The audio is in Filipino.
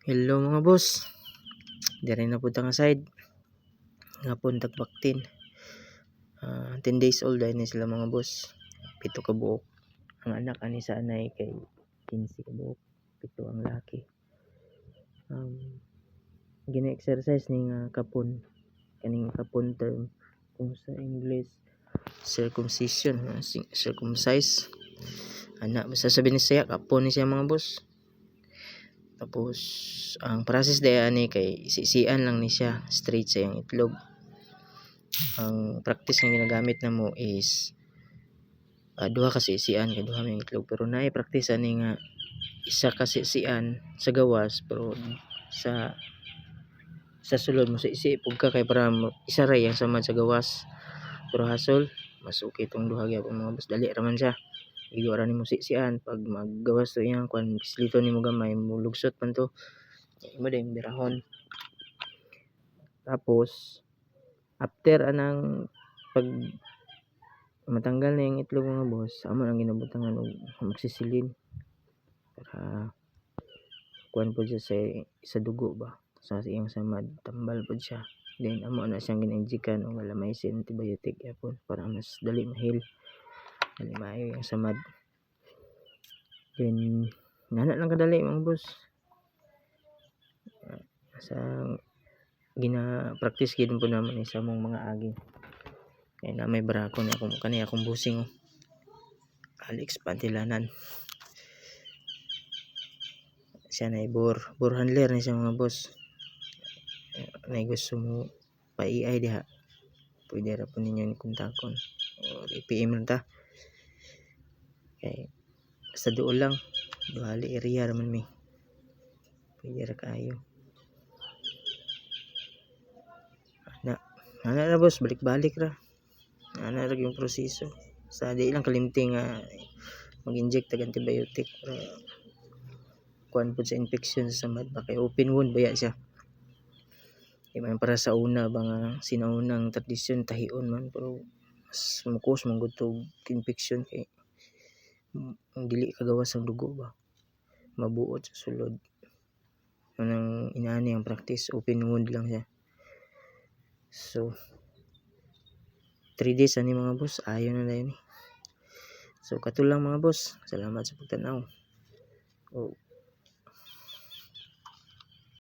Hello mga boss. Diri na pud nga side. Ngapon tagbaktin. 10 days old ay ni sila mga boss. 7 ka buok. Ang anak ani sa anay kay 15 ka buok. 7 ang laki. Gina-exercise ni nga kapon. Kaning kapon term kung sa English circumcision, circumcise. Anak basta sabi ni siya kapon ni siya mga boss. Tapos ang process daya ani kay sisian lang ni siya straight sa iyang itlog. Ang practice nga ginagamit namo is duha ka sisian kay duha may itlog, pero naay practice ani nga isa ka sisian sa gawas pero sa sulod mo isi pug ka kay para isa ra yang samad sa gawas. Pero hasol mas okay tong duha gyapon mga boss, dali ra man siya. Igo ra nimo sisian pag maggawas to iyang kwan bislito nimo gamay mulugsot man to. Imo din birahon. Tapos after anang pag matanggal na yung itlog mga boss, amo nang ginabutangan og magsisilin para kuan po siya sa dugo ba, sa iyang samad tambal po siya. Then amo na siyang gina-injikan og lamaisin antibiotic yapon para mas dali ma-heal, dali maayo yung samad. Then nana lang kadali mga boss. Sa gina-practice gid po naman sa mong mga agi. Kaya na may barako na akong busing Alex Pantilanan. Siya na bore handler ni siya mga boss. Na gusto mo pa-AI diha, pwede ra po ninyo ni kontakon o i-PM lang ta. Kay sa duol lang, duhali area raman mi. Pwede ra kayo. Ana na boss, balik-balik ra. Ana ra yung proseso. Sa di lang kalimting nga mag-inject tag antibiotic para kuan pud sa infection sa samad ba kay open wound baya siya. Iman para sa una ba nga sinaunang tradisyon tahion man, pero mas mukos man gud to infection kay ang dili kagawas ang dugo ba mabuot sa sulod. Anang inaani ang practice, open wound lang siya. So 3 days ani mga boss, ayo na dayon ni. So katulang mga boss, salamat sa pagtanaw.